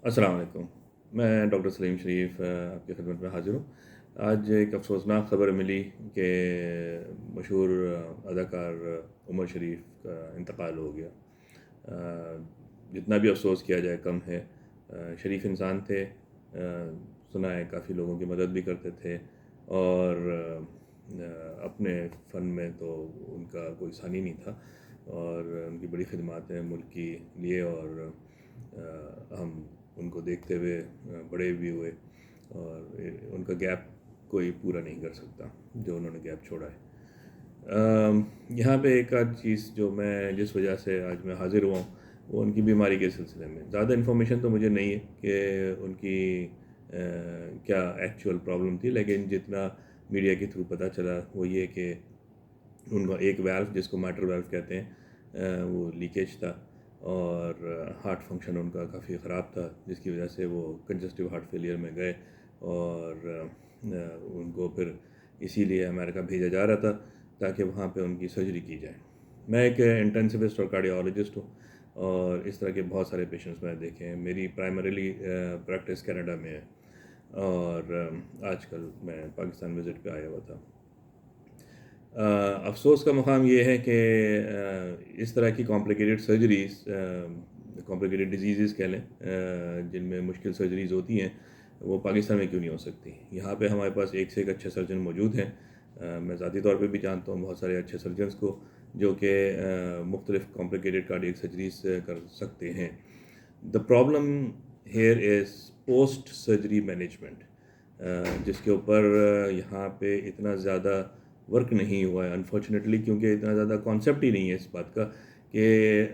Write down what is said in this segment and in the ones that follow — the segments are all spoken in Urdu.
السلام علیکم۔ میں ڈاکٹر سلیم شریف آپ کی خدمت میں حاضر ہوں۔ آج ایک افسوسناک خبر ملی کہ مشہور اداکار عمر شریف کا انتقال ہو گیا۔ جتنا بھی افسوس کیا جائے کم ہے۔ شریف انسان تھے، سنا ہے کافی لوگوں کی مدد بھی کرتے تھے، اور اپنے فن میں تو ان کا کوئی ثانی نہیں تھا، اور ان کی بڑی خدمات ہیں ملک کے لیے، اور ہم ان کو دیکھتے ہوئے بڑے بھی ہوئے، اور ان کا گیپ کوئی پورا نہیں کر سکتا جو انہوں نے گیپ چھوڑا ہے۔ یہاں پہ ایک آدھ چیز جو میں جس وجہ سے آج میں حاضر ہوا ہوں، وہ ان کی بیماری کے سلسلے میں۔ زیادہ انفارمیشن تو مجھے نہیں ہے کہ ان کی کیا ایکچوئل پرابلم تھی، لیکن جتنا میڈیا کے تھرو پتہ چلا وہ یہ کہ ان کا ایک ویلو جس کو میٹر ویلو کہتے ہیں وہ لیکیج تھا، اور ہارٹ فنکشن ان کا کافی خراب تھا، جس کی وجہ سے وہ کنجسٹیو ہارٹ فیلئر میں گئے، اور ان کو پھر اسی لیے امریکہ بھیجا جا رہا تھا تاکہ وہاں پہ ان کی سرجری کی جائے۔ میں ایک انٹینسوسٹ اور کارڈیالوجسٹ ہوں، اور اس طرح کے بہت سارے پیشنٹس میں نے دیکھے ہیں۔ میری پرائمریلی پریکٹس کینیڈا میں ہے، اور آج کل میں پاکستان وزٹ پہ آیا ہوا تھا۔ افسوس کا مقام یہ ہے کہ اس طرح کی کمپلیکیٹڈ سرجریز، کمپلیکیٹڈ ڈیزیزز کہہ لیں، جن میں مشکل سرجریز ہوتی ہیں، وہ پاکستان میں کیوں نہیں ہو سکتی۔ یہاں پہ ہمارے پاس ایک سے ایک اچھے سرجن موجود ہیں۔ میں ذاتی طور پہ بھی جانتا ہوں بہت سارے اچھے سرجنس کو جو کہ مختلف کمپلیکیٹڈ کارڈیک سرجریز کر سکتے ہیں۔ The problem here is post surgery management, جس کے اوپر یہاں پہ اتنا زیادہ ورک نہیں ہوا ہے انفارچونیٹلی، کیونکہ اتنا زیادہ کانسیپٹ ہی نہیں ہے اس بات کا کہ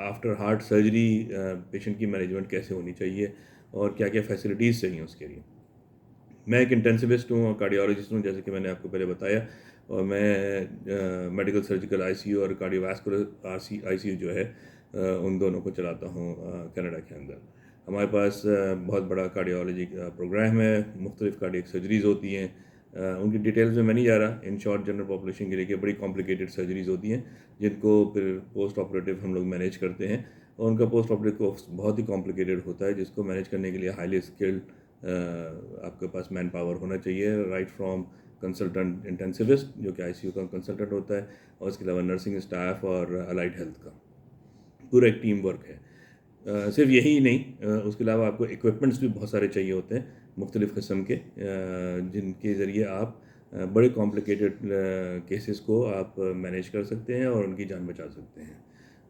آفٹر ہارٹ سرجری پیشنٹ کی مینجمنٹ کیسے ہونی چاہیے اور کیا کیا فیسلٹیز چاہیے اس کے لیے۔ میں ایک انٹینسوسٹ ہوں اور کارڈیالوجسٹ ہوں، جیسے کہ میں نے آپ کو پہلے بتایا، اور میں medical surgical I C U اور cardiovascular I C U جو ہے ان دونوں کو چلاتا ہوں کینیڈا کے اندر۔ ہمارے پاس بہت بڑا کارڈیالوجی کا پروگرام ہے، مختلف کارڈیک سرجریز ہوتی ہیں۔ ان کی ڈیٹیلز میں نہیں جا رہا، ان شارٹ جنرل پاپولیشن کے لیے کہ بڑی کمپلیکیٹڈ سرجریز ہوتی ہیں جن کو پھر پوسٹ آپریٹیو ہم لوگ مینیج کرتے ہیں، اور ان کا پوسٹ آپریٹیو کورس بہت ہی کمپلیکیٹڈ ہوتا ہے، جس کو مینیج کرنے کے لیے ہائیلی اسکلڈ آپ کے پاس مین پاور ہونا چاہیے، رائٹ فرام کنسلٹنٹ انٹینسوسٹ جو کہ آئی سی یو کا کنسلٹنٹ ہوتا ہے، اور اس کے علاوہ نرسنگ اسٹاف اور الائڈ ہیلتھ کا پورا ایک ٹیم ورک ہے۔ صرف یہی نہیں، اس کے علاوہ آپ کو ایکوپمنٹس بھی بہت سارے چاہیے ہوتے ہیں مختلف قسم کے، جن کے ذریعے آپ بڑے کمپلیکیٹڈ کیسز کو آپ مینیج کر سکتے ہیں اور ان کی جان بچا سکتے ہیں۔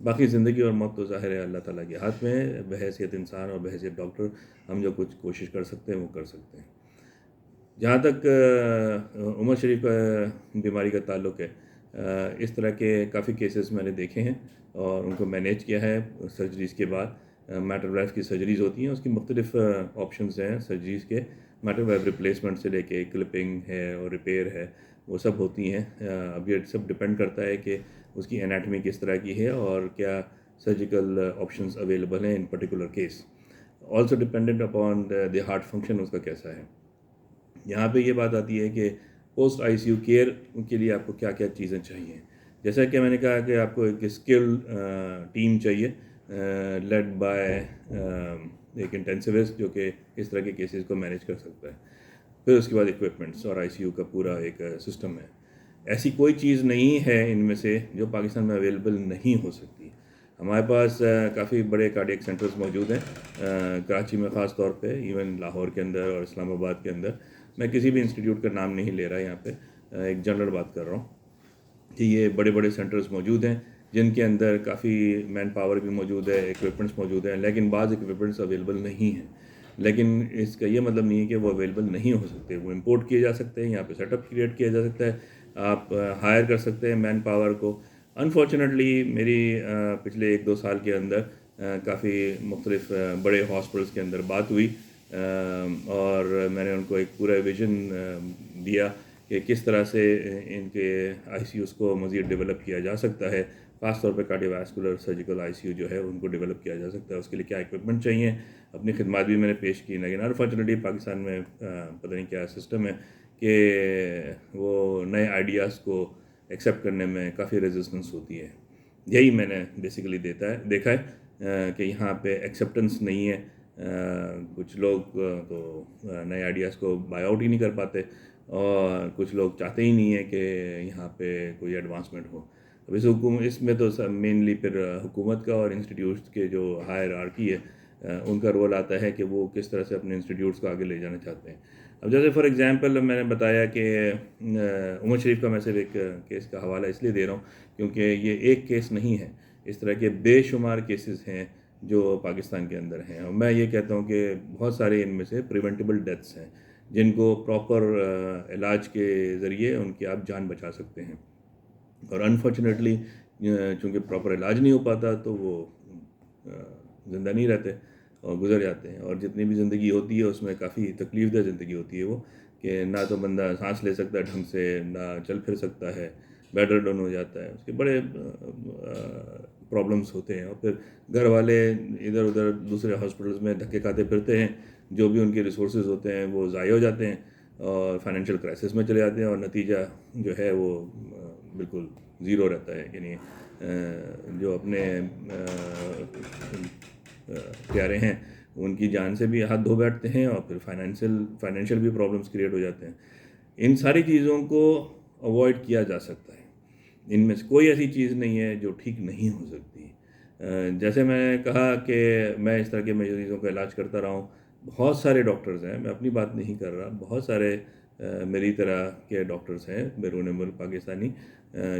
باقی زندگی اور موت تو ظاہر ہے اللہ تعالیٰ کے ہاتھ میں ہے، بحیثیت انسان اور بحیثیت ڈاکٹر ہم جو کچھ کوشش کر سکتے ہیں وہ کر سکتے ہیں۔ جہاں تک عمر شریف کا بیماری کا تعلق ہے، اس طرح کے کافی کیسز میں نے دیکھے ہیں اور ان کو مینیج کیا ہے سرجریز کے بعد۔ میٹر ویو کی سرجریز ہوتی ہیں، اس کی مختلف آپشنز ہیں سرجریز کے، میٹر ویو ریپلیسمنٹ سے لے کے کلپنگ ہے اور ریپیئر ہے، وہ سب ہوتی ہیں۔ اب یہ سب ڈپینڈ کرتا ہے کہ اس کی انیٹمی کس طرح کی ہے اور کیا سرجیکل آپشنز اویلیبل ہیں in particular case, also dependent upon the heart function اس کا کیسا ہے۔ یہاں پہ یہ بات آتی ہے کہ post I C U care کے لیے آپ کو کیا کیا چیزیں چاہیے۔ جیسا کہ میں نے کہا کہ آپ کو ایک اسکل ٹیم چاہیے، لیڈ بائی ایک انٹینسوسٹ جو کہ اس طرح کے کیسز کو مینیج کر سکتا ہے۔ پھر اس کے بعد ایکوپمنٹس اور آئی سی یو کا پورا ایک سسٹم ہے۔ ایسی کوئی چیز نہیں ہے ان میں سے جو پاکستان میں اویلیبل نہیں ہو سکتی۔ ہمارے پاس کافی بڑے کارڈیک سینٹرز موجود ہیں، کراچی میں خاص طور پہ، ایون لاہور کے اندر اور اسلام آباد کے اندر۔ میں کسی بھی انسٹیٹیوٹ کا نام نہیں لے رہا یہاں پہ، ایک جنرل بات کر رہا ہوں کہ یہ بڑے بڑے سینٹرز موجود ہیں جن کے اندر کافی مین پاور بھی موجود ہے، ایکوپمنٹس موجود ہیں، لیکن بعض ایکوپمنٹس اویلیبل نہیں ہیں۔ لیکن اس کا یہ مطلب نہیں ہے کہ وہ اویلیبل نہیں ہو سکتے، وہ امپورٹ کیے جا سکتے ہیں، یہاں پہ سیٹ اپ کریٹ کیا جا سکتا ہے، آپ ہائر کر سکتے ہیں مین پاور کو۔ انفارچونیٹلی میری پچھلے 1-2 سال کے اندر کافی مختلف بڑے ہاسپٹلس کے اندر بات ہوئی، اور میں نے ان کو ایک پورا ویژن دیا کہ کس طرح سے ان کے آئی سی یوز کو مزید ڈیولپ کیا جا سکتا ہے، خاص طور پہ cardiovascular surgical I C U جو ہے ان کو ڈیولپ کیا جا سکتا ہے، اس کے لیے کیا ایکوپمنٹ چاہیے۔ اپنی خدمات بھی میں نے پیش کی، لیکن انفارچونیٹلی پاکستان میں پتہ نہیں کیا سسٹم ہے کہ وہ نئے آئیڈیاز کو ایکسیپٹ کرنے میں کافی ریزسٹنس ہوتی ہے۔ یہی میں نے بیسیکلی دیکھا ہے کہ یہاں پہ ایکسیپٹنس نہیں ہے کچھ لوگ تو نئے آئیڈیاز کو بائی آؤٹ ہی نہیں کر پاتے، اور کچھ لوگ چاہتے ہی نہیں ہیں کہ یہاں پہ کوئی ایڈوانسمنٹ ہو. اب اس میں تو مینلی پھر حکومت کا اور انسٹیٹیوٹس کے جو ہائرارکی ہے ان کا رول آتا ہے کہ وہ کس طرح سے اپنے انسٹیٹیوٹس کو آگے لے جانا چاہتے ہیں. اب جیسے فار ایگزامپل میں نے بتایا کہ عمر شریف کا میں صرف ایک کیس کا حوالہ اس لیے دے رہا ہوں کیونکہ یہ ایک کیس نہیں ہے، اس طرح کے بے شمار کیسز ہیں جو پاکستان کے اندر ہیں، اور میں یہ کہتا ہوں کہ بہت سارے ان میں سے پریونٹیبل ڈیتھس ہیں جن کو پراپر علاج کے ذریعے ان کی آپ جان بچا سکتے ہیں. اور انفارچونیٹلی چونکہ پراپر علاج نہیں ہو پاتا تو وہ زندہ نہیں رہتے اور گزر جاتے ہیں. اور جتنی بھی زندگی ہوتی ہے اس میں کافی تکلیف دہ زندگی ہوتی ہے وہ، کہ نہ تو بندہ سانس لے سکتا ہے ڈھنگ سے، نہ چل پھر سکتا ہے، بیڈ ریڈن ہو جاتا ہے، اس کے بڑے پرابلمس ہوتے ہیں. اور پھر گھر والے ادھر ادھر دوسرے ہاسپٹلس میں دھکے کھاتے پھرتے ہیں، جو بھی ان کے ریسورسز ہوتے ہیں وہ ضائع ہو جاتے ہیں اور فائنینشیل کرائسس میں چلے جاتے ہیں، اور نتیجہ جو ہے وہ بالکل زیرو رہتا ہے. یعنی جو اپنے پیارے ہیں ان کی جان سے بھی ہاتھ دھو بیٹھتے ہیں، اور پھر فائنینشیل بھی پرابلمس کریٹ ہو جاتے ہیں. ان ساری چیزوں کو اوائڈ کیا جا سکتا ہے، ان میں سے کوئی ایسی چیز نہیں ہے جو ٹھیک نہیں ہو سکتی. جیسے میں نے کہا کہ میں اس طرح کے مریضوں کا علاج کرتا رہا ہوں، بہت سارے ڈاکٹرز ہیں، میں اپنی بات نہیں کر رہا، بہت سارے میری طرح کے ڈاکٹرز ہیں بیرون ملک پاکستانی،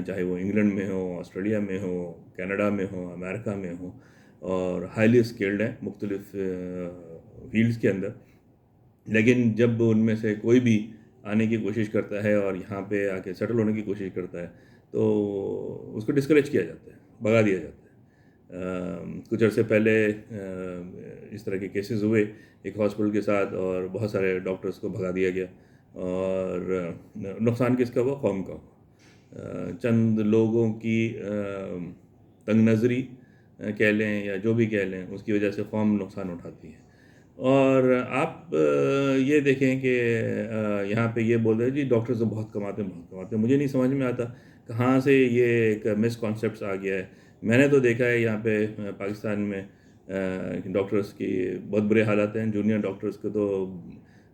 چاہے وہ انگلینڈ میں ہوں، آسٹریلیا میں ہوں، کینیڈا میں ہوں، امریکہ میں ہوں، اور ہائیلی اسکلڈ ہیں مختلف فیلڈس کے اندر. لیکن جب ان میں سے کوئی بھی آنے کی کوشش کرتا ہے اور یہاں پہ آ کے سیٹل ہونے کی کوشش کرتا ہے تو اس کو ڈسکریج کیا جاتا ہے، بھگا دیا جاتا ہے. کچھ عرصے پہلے اس طرح کے کیسز ہوئے ایک ہاسپٹل کے ساتھ، اور بہت سارے ڈاکٹرز کو بھگا دیا گیا، اور نقصان کس کا ہوا؟ قوم کا ہوا. چند لوگوں کی تنگ نظری کہہ لیں یا جو بھی کہہ لیں، اس کی وجہ سے قوم نقصان اٹھاتی ہے. اور آپ یہ دیکھیں کہ یہاں پہ یہ بول رہے ہیں جی ڈاکٹر تو بہت کماتے ہیں. مجھے نہیں سمجھ میں آتا کہاں سے یہ ایک مس کانسیپٹس آ گیا ہے. میں نے تو دیکھا ہے یہاں پہ پاکستان میں ڈاکٹرز کی بہت برے حالات ہیں. جونیئر ڈاکٹرز کو تو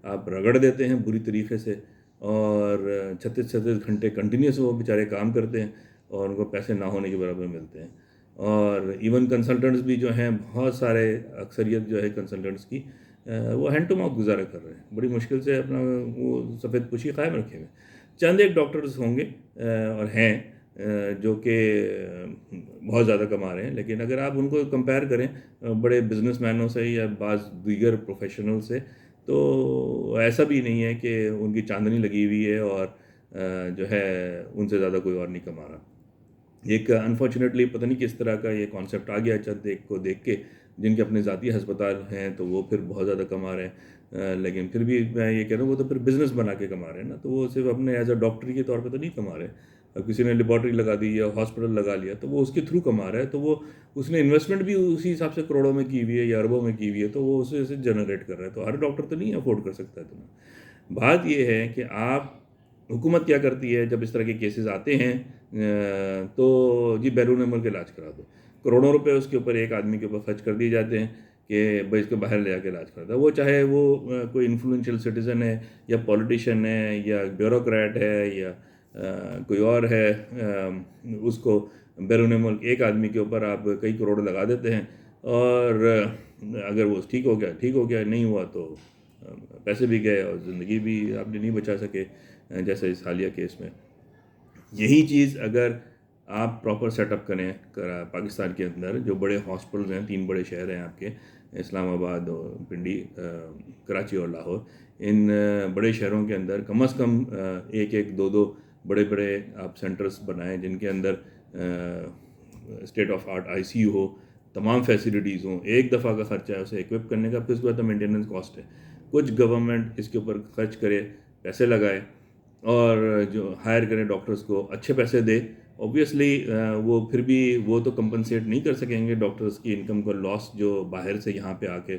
آپ رگڑ دیتے ہیں بری طریقے سے، اور 36 گھنٹے کنٹینیوس وہ بیچارے کام کرتے ہیں اور ان کو پیسے نہ ہونے کے برابر ملتے ہیں. اور ایون کنسلٹنٹس بھی جو ہیں، بہت سارے اکثریت جو ہے کنسلٹنٹس کی وہ ہینڈ ٹو ماؤتھ گزارا کر رہے ہیں، بڑی مشکل سے اپنا وہ سفید پوشی قائم رکھے ہوئے. چند ایک ڈاکٹرز ہوں گے اور ہیں جو کہ بہت زیادہ کما رہے ہیں، لیکن اگر آپ ان کو کمپیئر کریں بڑے بزنس مینوں سے یا بعض دیگر پروفیشنل سے، تو ایسا بھی نہیں ہے کہ ان کی چاندنی لگی ہوئی ہے اور جو ہے ان سے زیادہ کوئی اور نہیں کما رہا. ایک انفارچونیٹلی پتہ نہیں کس طرح کا یہ کانسیپٹ آ گیا چند ایک کو دیکھ کے، جن کے اپنے ذاتی ہسپتال ہیں تو وہ پھر بہت زیادہ کما رہے ہیں. لیکن پھر بھی میں یہ کہہ رہا ہوں وہ تو پھر بزنس بنا کے کما رہے ہیں نا، تو وہ صرف اپنے ایز اے ڈاکٹری کے طور پہ تو نہیں کما رہے. اب کسی نے لیبارٹری لگا دی یا ہاسپٹل لگا لیا تو وہ اس کے تھرو کما رہا ہے، تو وہ اس نے انویسٹمنٹ بھی اسی حساب سے کروڑوں میں کی ہوئی ہے یا اربوں میں کی ہوئی ہے، تو وہ اسے جنریٹ کر رہا ہے. تو ہر ڈاکٹر تو نہیں افورڈ کر سکتا ہے اتنا. بات یہ ہے کہ آپ حکومت کیا کرتی ہے جب اس طرح کے کیسز آتے ہیں تو جی بیرون ملک علاج کرا دو، کروڑوں روپے اس کے اوپر ایک آدمی کے اوپر خرچ کر دیے جاتے ہیں کہ بھائی اس کو باہر لے جا کے علاج کرتا ہے. وہ چاہے وہ کوئی انفلوئنشیل سٹیزن ہے یا پولیٹیشین ہے یا بیوروکریٹ ہے یا کوئی اور ہے، اس کو بیرون ملک ایک آدمی کے اوپر آپ کئی کروڑ لگا دیتے ہیں، اور اگر وہ ٹھیک ہو گیا، نہیں ہوا تو پیسے بھی گئے اور زندگی بھی آپ نے نہیں بچا سکے، جیسے اس حالیہ کیس میں. یہی چیز اگر آپ پراپر سیٹ اپ کریں پاکستان کے اندر، جو بڑے ہاسپٹلز ہیں، 3 بڑے شہر ہیں آپ کے، اسلام آباد اور پنڈی، کراچی اور لاہور، ان بڑے شہروں کے اندر کم از کم ایک دو بڑے آپ سینٹرز بنائیں جن کے اندر state of art I C U ہو، تمام فیسلٹیز ہوں. ایک دفعہ کا خرچہ ہے اسے ایکوپ کرنے کا، پھر اس کے بعد تو مینٹیننس کاسٹ ہے. کچھ گورنمنٹ اس کے اوپر خرچ کرے، پیسے لگائے، اور جو ہائر کریں ڈاکٹرز کو اچھے پیسے دے. اوبویسلی وہ پھر بھی وہ تو کمپنسیٹ نہیں کر سکیں گے ڈاکٹرز کی انکم کا لاس جو باہر سے یہاں پہ آ کے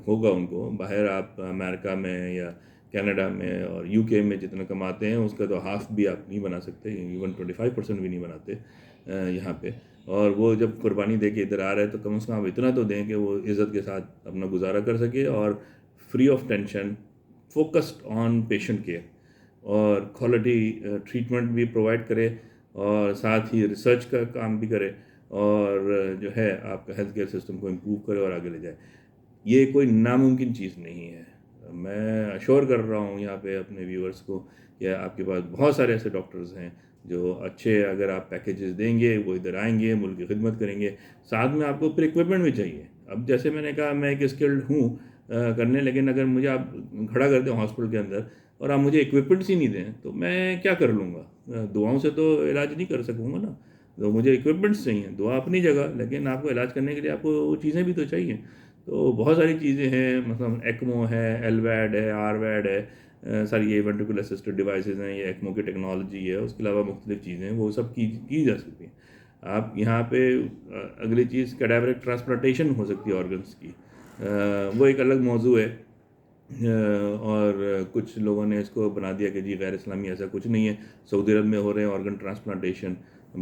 ہوگا ان کو. باہر آپ امریکہ میں یا کینیڈا میں اور یو کے میں جتنا کماتے ہیں اس کا تو ہاف بھی آپ نہیں بنا سکتے، ایون 25% بھی نہیں بناتے. یہاں پہ، اور وہ جب قربانی دے کے ادھر آ رہا ہے تو کم از کم آپ اتنا تو دیں کہ وہ عزت کے ساتھ اپنا گزارا کر سکے، اور free of tension focused on patient care, اور کوالٹی ٹریٹمنٹ بھی پرووائڈ کرے، اور ساتھ ہی ریسرچ کا کام بھی کرے، اور جو ہے آپ کا ہیلتھ کیئر سسٹم کو امپروو کرے اور آگے لے جائے۔ یہ کوئی ناممکن چیز نہیں ہے۔ میں اشور کر رہا ہوں یہاں پہ اپنے ویورز کو کہ آپ کے پاس بہت سارے ایسے ڈاکٹرز ہیں جو اچھے، اگر آپ پیکیجز دیں گے وہ ادھر آئیں گے، ملک کی خدمت کریں گے۔ ساتھ میں آپ کو پھر اکوپمنٹ بھی چاہیے۔ اب جیسے میں نے کہا میں ایک اسکلڈ ہوں کرنے، لیکن اگر مجھے آپ کھڑا کر دیں ہاسپٹل کے اندر اور آپ مجھے اکوپمنٹس ہی نہیں دیں تو میں کیا کر لوں گا؟ دعاؤں سے تو علاج نہیں کر سکوں گا نا، تو مجھے اکوپمنٹس چاہیے۔ دعا اپنی جگہ، لیکن آپ کو علاج کرنے کے لیے آپ کو وہ چیزیں بھی تو چاہیے۔ تو بہت ساری چیزیں ہیں، مثلا ایکمو ہے، ایل ویڈ ہے، آر ویڈ ہے، ساری یہ وینٹریکولر اسسٹڈ ڈیوائسز ہیں، یہ ایکمو کی ٹیکنالوجی ہے، اس کے علاوہ مختلف چیزیں ہیں، وہ سب کی جا سکتی ہیں۔ آپ یہاں پہ اگلی چیز کیڈیورک ٹرانسپلانٹیشن ہو سکتی ہے آرگنس کی، وہ ایک الگ موضوع ہے۔ اور کچھ لوگوں نے اس کو بنا دیا کہ جی غیر اسلامی، ایسا کچھ نہیں ہے۔ سعودی عرب میں ہو رہے ہیں آرگن ٹرانسپلانٹیشن،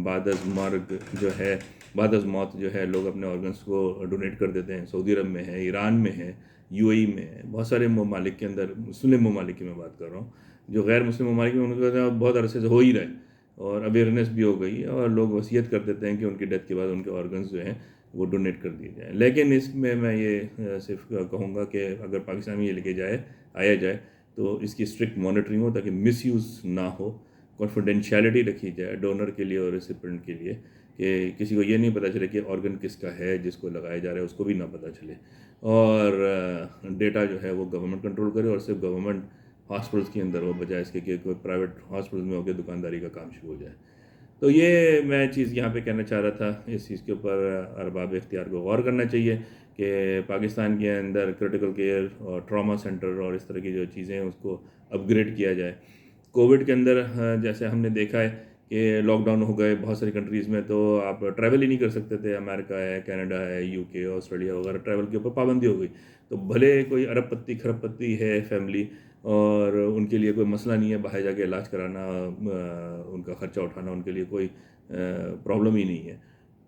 بعد از مرگ جو ہے، بعد از موت جو ہے لوگ اپنے آرگنس کو ڈونیٹ کر دیتے ہیں۔ سعودی عرب میں ہے، ایران میں ہے، یو اے ای میں ہے، بہت سارے ممالک کے اندر، مسلم ممالک کی میں بات کر رہا ہوں۔ جو غیر مسلم ممالک میں ان کا بہت عرصے سے ہو ہی رہا ہے، اور اویئرنیس بھی ہو گئی ہے، اور لوگ وصیت کر دیتے ہیں کہ ان کی ڈیتھ کے بعد ان کے آرگنز جو ہیں وہ ڈونیٹ کر دیے جائیں۔ لیکن اس میں یہ صرف کہوں گا کہ اگر پاکستان میں یہ لے کے آیا جائے تو اس کی اسٹرکٹ مانیٹرنگ ہو تاکہ مس یوز نہ ہو، کانفیڈینشیلٹی رکھی جائے ڈونر کے لیے اور ریسیپینٹ کے لیے، کہ کسی کو یہ نہیں پتہ چلے کہ آرگن کس کا ہے، جس کو لگایا جا رہا ہے اس کو بھی نہ پتہ چلے، اور ڈیٹا جو ہے وہ گورنمنٹ کنٹرول کرے، اور صرف گورنمنٹ ہاسپٹلس کے اندر ہو، بجائے اس کے کہ کوئی پرائیویٹ ہاسپٹلس میں ہو کے دکانداری کا کام شروع ہو جائے۔ تو یہ میں چیز یہاں پہ کہنا چاہ رہا تھا۔ اس چیز کے اوپر ارباب اختیار کو غور کرنا چاہیے کہ پاکستان کے اندر کرٹیکل کیئر اور ٹراما سینٹر اور اس طرح کی جو چیزیں ہیں اس کو اپ گریڈ کیا جائے۔ کووڈ کے اندر جیسے ہم نے دیکھا ہے کہ لاک ڈاؤن ہو گئے بہت ساری کنٹریز میں، تو آپ ٹریول ہی نہیں کر سکتے تھے۔ امریکہ ہے، کینیڈا ہے، یو کے، آسٹریلیا وغیرہ، ٹریول کے اوپر پابندی ہو گئی۔ تو بھلے کوئی ارب پتی کھرب پتی ہے فیملی، اور ان کے لیے کوئی مسئلہ نہیں ہے باہر جا کے علاج کرانا، ان کا خرچہ اٹھانا ان کے لیے کوئی پرابلم ہی نہیں ہے،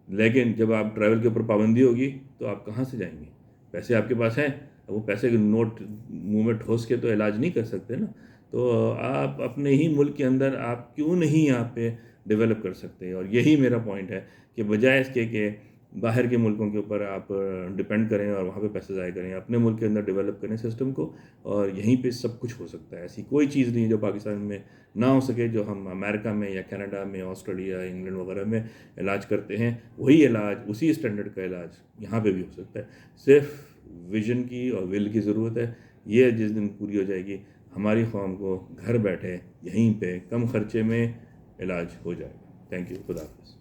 لیکن جب آپ ٹریول کے اوپر پابندی ہوگی تو آپ کہاں سے جائیں گے؟ پیسے آپ کے پاس ہیں، وہ پیسے کے نوٹ منہ میں ٹھوس کے تو علاج نہیں کر سکتے نا۔ تو آپ اپنے ہی ملک کے اندر آپ کیوں نہیں یہاں پہ ڈیولپ کر سکتے؟ اور یہی میرا پوائنٹ ہے کہ بجائے اس کے کہ باہر کے ملکوں کے اوپر آپ ڈپینڈ کریں اور وہاں پہ پیسے ضائع کریں، اپنے ملک کے اندر ڈیولپ کریں سسٹم کو، اور یہیں پہ سب کچھ ہو سکتا ہے۔ ایسی کوئی چیز نہیں ہے جو پاکستان میں نہ ہو سکے۔ جو ہم امریکہ میں یا کینیڈا میں، آسٹریلیا، انگلینڈ وغیرہ میں علاج کرتے ہیں، وہی علاج، اسی اسٹینڈرڈ کا علاج یہاں پہ بھی ہو سکتا ہے۔ صرف ویژن کی اور ول کی ضرورت ہے۔ یہ جس دن پوری ہو جائے گی، ہماری قوم کو گھر بیٹھے یہیں پہ کم خرچے میں علاج ہو جائے گا۔ تھینک یو، خدا حافظ۔